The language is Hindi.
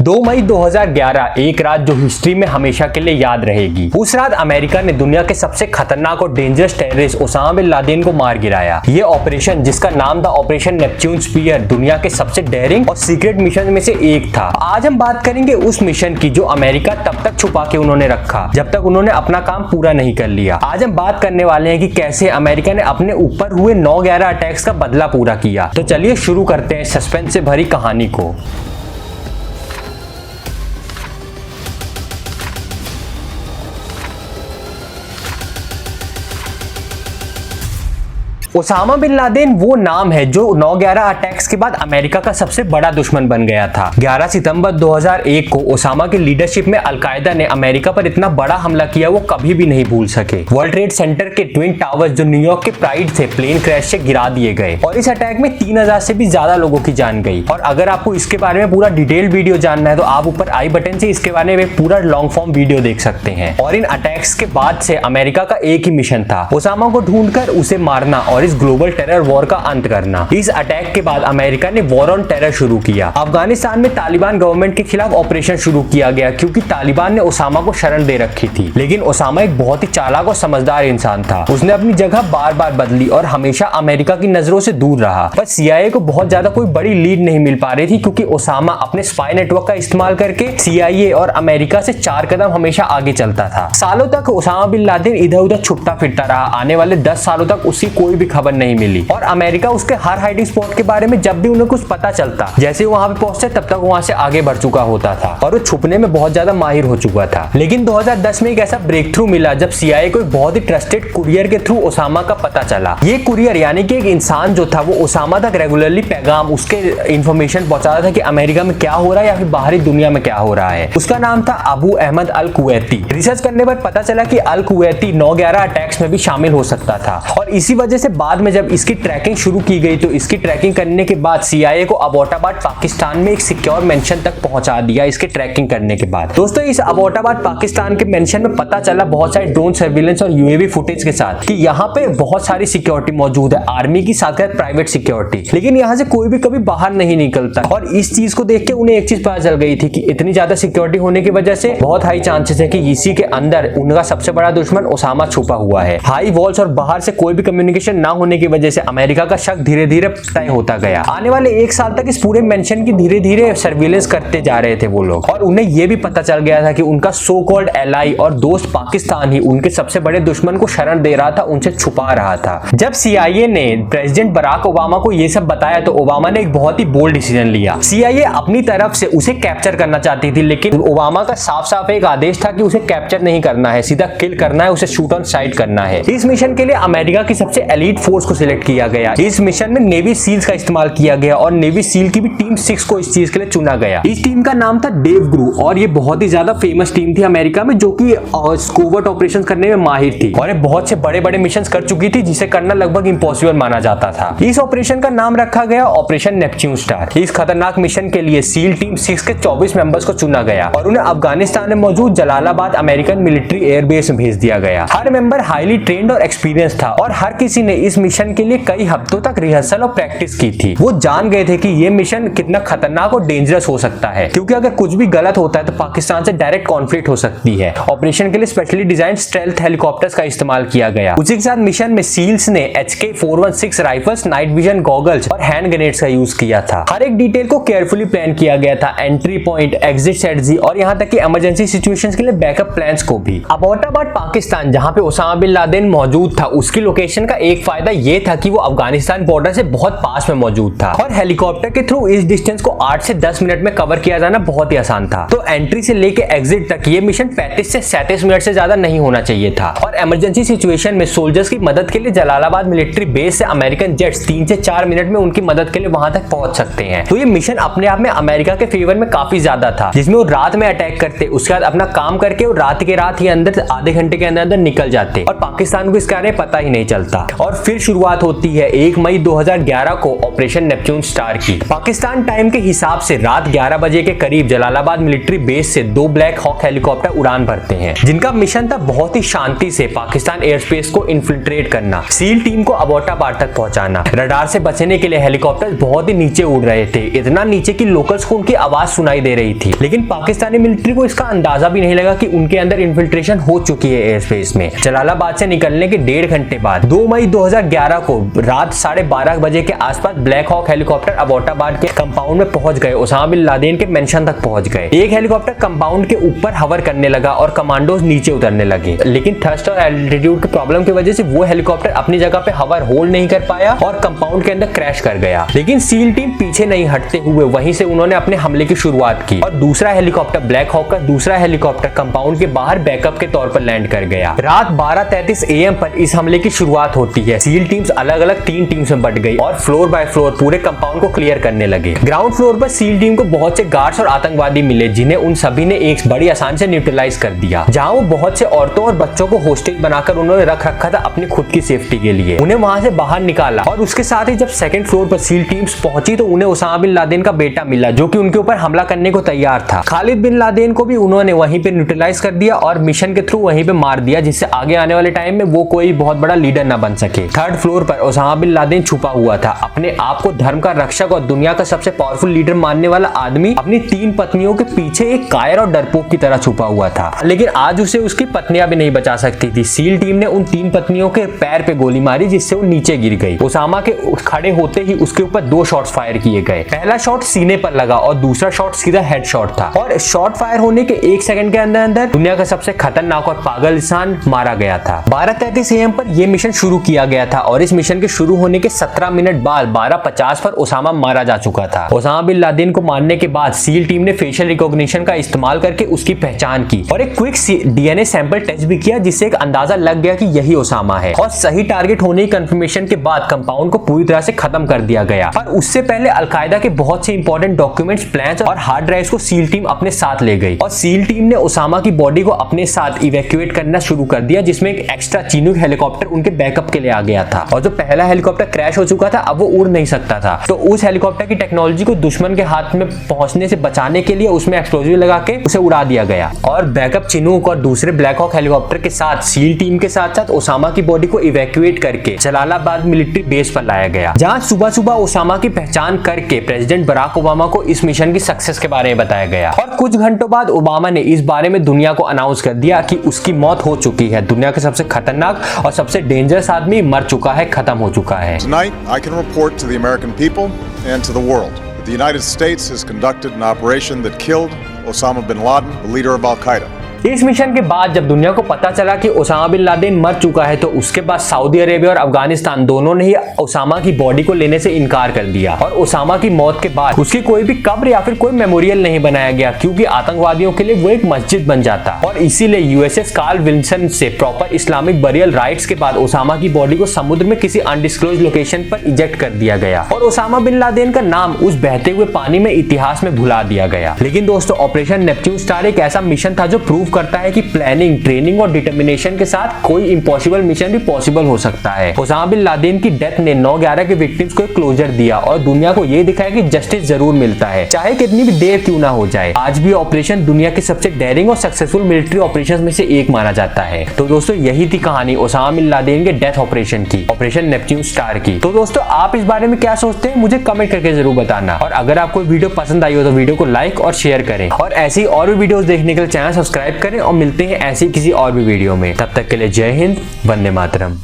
2 मई 2011 एक रात जो हिस्ट्री में हमेशा के लिए याद रहेगी। उस रात अमेरिका ने दुनिया के सबसे खतरनाक और dangerous terrorist Osama bin Laden को मार गिराया। ये ऑपरेशन, जिसका नाम था ऑपरेशन नेपच्यून स्पीयर, दुनिया के सबसे डेयरिंग और सीक्रेट मिशन में से एक था। आज हम बात करेंगे उस मिशन की जो अमेरिका तब तक छुपा के उन्होंने रखा जब तक उन्होंने अपना काम पूरा नहीं कर लिया। आज हम बात करने वाले हैं कि कैसे अमेरिका ने अपने ऊपर हुए 9/11 अटैक्स का बदला पूरा किया। तो चलिए शुरू करते हैं सस्पेंस से भरी कहानी को। ओसामा बिन लादेन वो नाम है जो 9/11 अटैक्स के बाद अमेरिका का सबसे बड़ा दुश्मन बन गया था। 11 सितंबर 2001 को ओसामा की लीडरशिप में अलकायदा ने अमेरिका पर इतना बड़ा हमला किया वो कभी भी नहीं भूल सके। वर्ल्ड ट्रेड सेंटर के ट्विन टावर्स जो न्यूयॉर्क के प्राइड थे प्लेन क्रैश से गिरा दिए गए और इस अटैक में 3000 से भी ज्यादा लोगों की जान गई। और अगर आपको इसके बारे में पूरा डिटेल वीडियो जानना है तो आप ऊपर आई बटन से इसके बारे में पूरा लॉन्ग फॉर्म वीडियो देख सकते हैं। और इन अटैक्स के बाद से अमेरिका का एक ही मिशन था, ओसामा को ढूंढकर उसे मारना और इस ग्लोबल टेरर वॉर का अंत करना। इस अटैक के बाद अमेरिका ने वॉर ऑन टेरर शुरू किया। अफगानिस्तान में तालिबान गवर्नमेंट के खिलाफ ऑपरेशन शुरू किया गया क्योंकि तालिबान ने ओसामा को शरण दे रखी थी। लेकिन ओसामा एक बहुत ही चालाक और समझदार इंसान था। उसने अपनी जगह बार बार बदली और हमेशा अमेरिका की नजरों से दूर रहा। पर CIA को बहुत ज्यादा कोई बड़ी लीड नहीं मिल पा रही थी क्योंकि ओसामा अपने स्पाई नेटवर्क का इस्तेमाल करके CIA और अमेरिका से 4 कदम हमेशा आगे चलता था। सालों तक ओसामा बिन लादेन इधर उधर छुपता फिरता रहा। आने वाले 10 सालों तक उसकी कोई भी खबर नहीं मिली और अमेरिका उसके हर हाइडिंग स्पॉट के बारे में जब भी उन्हें कुछ पता चलता, जैसे वहां पे पहुंचते तब तक वहां से आगे बढ़ चुका होता था और वो छुपने में बहुत ज्यादा माहिर हो चुका था। लेकिन 2010 में एक ऐसा ब्रेक थ्रू मिला जब CIA को एक बहुत ही ट्रस्टेड कुरियर के थ्रू ओसामा का पता चला। ये कुरियर यानी कि एक इंसान जो था वो ओसामा तक रेगुलरली पैगाम, उसके इंफॉर्मेशन पहुंचाता था कि अमेरिका में क्या हो रहा है या फिर बाहरी दुनिया में क्या हो रहा है। उसका नाम था अबू अहमद अल कुवैती। रिसर्च करने पर पता चला कि अल कुवैती 9/11 अटैक्स में भी शामिल हो सकता था और इसी वजह से बाद में जब इसकी ट्रैकिंग शुरू की गई तो इसकी ट्रैकिंग करने के बाद CIA को अबोटाबाद पाकिस्तान में एक सिक्योर मेंशन तक पहुंचा दिया। इसके ट्रैकिंग करने के बाद दोस्तों इस अबोटाबाद पाकिस्तान के मेंशन में पता चला बहुत सारे ड्रोन सर्विलेंस और UAV फुटेज के साथ कि यहाँ पे बहुत सारी सिक्योरिटी मौजूद है, आर्मी की साथ प्राइवेट सिक्योरिटी। लेकिन यहाँ से कोई भी कभी बाहर नहीं निकलता और इस चीज को देख के उन्हें एक चीज पता चल गई थी कि इतनी ज्यादा सिक्योरिटी होने की वजह से बहुत हाई चांसेस है कि इसी के अंदर उनका सबसे बड़ा दुश्मन ओसामा छुपा हुआ है। हाई वॉल्स और बाहर से कोई भी कम्युनिकेशन ना होने की वजह से अमेरिका का शक धीरे धीरे तय होता गया। आने वाले 1 साल तक इस पूरे मेंशन की धीरे धीरे सर्विलेंस करते जा रहे थे वो लोग और उन्हें यह भी पता चल गया था कि उनका सो कॉल्ड एलाई और दोस्त पाकिस्तान ही उनके सबसे बड़े दुश्मन को शरण दे रहा था, उनसे छुपा रहा था। जब CIA ने प्रेसिडेंट बराक ओबामा को यह सब बताया तो ओबामा ने एक बहुत ही बोल्ड डिसीजन लिया। CIA अपनी तरफ से उसे कैप्चर करना चाहती थी लेकिन ओबामा का साफ साफ एक आदेश था कि उसे कैप्चर नहीं करना है, सीधा किल करना है, उसे शूट ऑन साइट करना है। इस मिशन के लिए अमेरिका की सबसे एलीट फोर्स को सिलेक्ट किया गया। इस मिशन में नेवी सील्स का इस्तेमाल किया गया और नेवी सील की भी टीम 6 को इस चीज के लिए चुना गया। इस टीम का नाम था डेव ग्रू और ये बहुत ही ज्यादा फेमस टीम थी अमेरिका में जो कि कोवर्ट ऑपरेशन करने में माहिर थी और ये बहुत से बड़े बड़े मिशन कर चुकी थी जिसे करना लगभग इम्पॉसिबल माना जाता था। इस ऑपरेशन का नाम रखा गया ऑपरेशन नेपच्यून स्टार। इस खतरनाक मिशन के लिए सील टीम 6 के 24 मेंबर्स को चुना गया और उन्हें अफगानिस्तान में मौजूद जलालाबाद अमेरिकन मिलिट्री एयरबेस में भेज दिया गया। हर मेंबर हाईली ट्रेन्ड और एक्सपीरियंस था और हर किसी ने इस मिशन के लिए कई हफ्तों तक रिहर्सल और प्रैक्टिस की थी। वो जान गए थे कि ये मिशन कितना खतरनाक और डेंजरस हो सकता है क्योंकि अगर कुछ भी गलत होता है तो पाकिस्तान से डायरेक्ट कॉन्फ्लिक्ट हो सकती है। ऑपरेशन के लिए स्पेशली डिजाइन स्टेल्थ हेलीकॉप्टर्स का इस्तेमाल किया गया। उसी के साथ मिशन में सील्स ने HK-416 rifles, night vision goggles और हैंड ग्रेनेड्स का यूज किया था। हर एक डिटेल को केयरफुली प्लान किया गया था, एंट्री पॉइंट, एग्जिट स्ट्रेटजी और यहाँ तक कि इमरजेंसी सिचुएशंस के लिए बैकअप प्लान्स को भी। अबोटाबाद पाकिस्तान जहाँ पे ओसामा बिन लादेन मौजूद था उसकी लोकेशन का एक फायदा ये था कि वो अफगानिस्तान बॉर्डर से बहुत पास में मौजूद था और हेलीकॉप्टर के थ्रू इस डिस्टेंस को 8 से 10 मिनट में कवर किया जाना बहुत ही आसान था। तो एंट्री से लेके एग्जिट तक ये मिशन 35 से 37 मिनट से ज्यादा नहीं होना चाहिए था और इमरजेंसी सिचुएशन में सोल्जर्स की मदद के लिए जलालाबाद मिलिट्री बेस से अमेरिकन जेट्स 3 से 4 मिनट में उनकी मदद के लिए वहां तक पहुंच सकते हैं। तो ये मिशन अपने आप में अमेरिका के फेवर में काफी ज्यादा था जिसमें वो रात में अटैक करते, उसके बाद अपना काम करके और रात के रात ही अंदर आधे घंटे के अंदर अंदर निकल जाते और पाकिस्तान को इसके बारे में पता ही नहीं चलता। और फिर शुरुआत होती है 1 मई 2011 को ऑपरेशन नेपच्यून स्टार की। पाकिस्तान टाइम के हिसाब से रात 11 बजे के करीब जलालाबाद मिलिट्री बेस से 2 ब्लैक हॉक हेलीकॉप्टर उड़ान भरते हैं, जिनका मिशन था बहुत ही शांति से पाकिस्तान एयर स्पेस को इन्फिल्ट्रेट करना, सील टीम को अबोटाबाद तक पहुंचाना। रडार से बचने के लिए हेलीकॉप्टर बहुत ही नीचे उड़ रहे थे, इतना नीचे कि लोकल्स को उनकी आवाज सुनाई दे रही थी, लेकिन पाकिस्तानी मिलिट्री को इसका अंदाजा भी नहीं लगा कि उनके अंदर इन्फिल्ट्रेशन हो चुकी है एयर स्पेस में। जलालाबाद से निकलने के 1.5 घंटे बाद 2 मई 2011 को रात 12:30 बजे के आसपास ब्लैक हॉक हेलीकॉप्टर अबोटाबाद के कंपाउंड में पहुंच गए, ओसामा बिन लादेन के मेंशन तक पहुंच गए। एक हेलीकॉप्टर कंपाउंड के ऊपर हवर करने लगा और कमांडोज नीचे उतरने लगे, लेकिन थ्रस्ट और एल्टीट्यूड की प्रॉब्लम की वजह से वो हेलीकॉप्टर अपनी जगह पे हवर होल्ड नहीं कर पाया और कंपाउंड के अंदर क्रैश कर गया। लेकिन सील टीम पीछे नहीं हटते हुए वहीं से उन्होंने अपने हमले की शुरुआत की और दूसरा हेलीकॉप्टर ब्लैक हॉक का दूसरा हेलीकॉप्टर कंपाउंड के बाहर बैकअप के तौर पर लैंड कर गया। रात 12:33 AM पर इस हमले की शुरुआत होती है। सील टीम्स अलग अलग 3 टीम्स में बट गई और फ्लोर बाय फ्लोर पूरे कंपाउंड को क्लियर करने लगे। ग्राउंड फ्लोर पर सील टीम को बहुत से गार्ड्स और आतंकवादी मिले, जिन्हें उन सभी ने एक बड़ी आसान से न्यूट्रलाइज कर दिया। जहां वो बहुत से औरतों और बच्चों को होस्टेज बनाकर उन्होंने रख रखा था अपनी खुद की सेफ्टी के लिए, उन्हें वहां से बाहर निकाला। और उसके साथ ही जब सेकंड फ्लोर पर सील टीम्स पहुंची तो उन्हें ओसामा बिन लादेन का बेटा मिला, जो कि उनके ऊपर हमला करने को तैयार था। खालिद बिन लादेन को भी उन्होंने वहीं पे न्यूट्रलाइज कर दिया और मिशन के थ्रू वहीं पे मार दिया, जिससे आगे आने वाले टाइम में वो कोई बहुत बड़ा लीडर ना बन सके। थर्ड फ्लोर पर ओसामा बिन लादेन छुपा हुआ था, अपने आप को धर्म का रक्षक और दुनिया का सबसे पावरफुल लीडर मानने वाला आदमी अपनी 3 पत्नियों के पीछे एक कायर और डरपोक की तरह छुपा हुआ था। लेकिन आज उसे उसकी पत्नियां भी नहीं बचा सकती थी। सील टीम ने उन 3 पत्नियों के पैर पे गोली मारी, जिससे वो नीचे गिर गई। ओसामा के खड़े होते ही उसके ऊपर 2 शॉट्स फायर किए गए। पहला शॉट सीने पर लगा और दूसरा शॉट सीधा हेड शॉट था और शॉट फायर होने के 1 सेकंड के अंदर अंदर दुनिया का सबसे खतरनाक और पागल इंसान मारा गया था। 12:33 AM पर यह मिशन शुरू किया गया था और इस मिशन के शुरू होने के 17 मिनट बाद 12:50 पर ओसामा मारा जा चुका था। ओसामा बिन लादेन को मारने के बाद सील टीम ने फेशियल रिकॉग्निशन का इस्तेमाल करके उसकी पहचान की और एक क्विक DNA सैंपल टेस्ट भी किया, जिससे एक अंदाजा लग गया कि यही ओसामा है। और सही टारगेट होने की कंफर्मेशन के बाद कंपाउंड को पूरी तरह से खत्म कर दिया गया। और उससे पहले अलकायदा के बहुत से इंपॉर्टेंट डॉक्यूमेंट्स, प्लान्स और हार्ड ड्राइव्स को सील टीम अपने साथ ले गई और सील टीम ने ओसामा की बॉडी को अपने साथ इवैक्यूएट करना शुरू कर दिया, जिसमें एक एक्स्ट्रा चिनूक हेलीकॉप्टर उनके बैकअप के लिए आ गया था। और जो पहला हेलीकॉप्टर क्रैश हो चुका था अब वो उड़ नहीं सकता था, तो उस हेलीकॉप्टर की टेक्नोलॉजी को दुश्मन के हाथ में पहुंचने से बचाने के लिए उसमें एक्सप्लोजिव लगा के उसे उड़ा दिया गया। और बैकअप चिनूक और दूसरे ब्लैक हॉक हेलीकॉप्टर के साथ सील टीम के साथ साथ ओसामा की बॉडी को इवैक्यूएट करके जलालाबाद मिलिट्री बेस पर लाया गया, जहां सुबह सुबह ओसामा की पहचान करके प्रेसिडेंट बराक ओबामा को इस मिशन की सक्सेस के बारे में बताया गया। और कुछ घंटों बाद ओबामा ने इस बारे में दुनिया को अनाउंस कर दिया कि उसकी मौत हो चुकी है। दुनिया का सबसे खतरनाक और सबसे डेंजरस आदमी मर चुका है, खत्म हो चुका है। Tonight, I can report to the American people and to the world that the United States has conducted an operation that killed Osama bin Laden, the leader of Al-Qaeda. इस मिशन के बाद जब दुनिया को पता चला कि ओसामा बिन लादेन मर चुका है, तो उसके बाद सऊदी अरेबिया और अफगानिस्तान दोनों ने ही ओसामा की बॉडी को लेने से इनकार कर दिया और ओसामा की मौत के बाद उसकी कोई भी कब्र या फिर कोई मेमोरियल नहीं बनाया गया, क्योंकि आतंकवादियों के लिए वो एक मस्जिद बन जाता। और इसीलिए यूएसएस कार्ल विल्सन से प्रॉपर इस्लामिक बरियल राइट्स के बाद ओसामा की बॉडी को समुद्र में किसी अनडिस्क्लोज लोकेशन पर इजेक्ट कर दिया गया और ओसामा बिन लादेन का नाम उस बहते हुए पानी में इतिहास में भुला दिया गया। लेकिन दोस्तों, ऑपरेशन नेपच्यून स्टार एक ऐसा मिशन था जो प्रूव करता है कि प्लानिंग, ट्रेनिंग और डिटर्मिनेशन के साथ कोई इम्पॉसिबल मिशन भी पॉसिबल हो सकता है। ओसामा बिन लादेन की डेथ ने 9/11 के विक्टिम्स को क्लोजर दिया और दुनिया को यह दिखाया कि जस्टिस जरूर मिलता है, चाहे कितनी भी देर क्यों ना हो जाए। आज भी ऑपरेशन दुनिया के सबसे डेयरिंग और सक्सेसफुल मिलिट्री ऑपरेशंस में से एक माना जाता है। तो दोस्तों, यही थी कहानी ओसामा बिन लादेन के डेथ ऑपरेशन की, ऑपरेशन नेपच्यून स्टार की। तो दोस्तों, आप इस बारे में क्या सोचते हैं मुझे कमेंट करके जरूर बताना। और अगर आपको वीडियो पसंद आई हो तो वीडियो को लाइक और शेयर करें और ऐसी और भी वीडियोस देखने के लिए चैनल सब्सक्राइब करें और मिलते हैं ऐसी किसी और भी वीडियो में। तब तक के लिए जय हिंद, वंदे मातरम।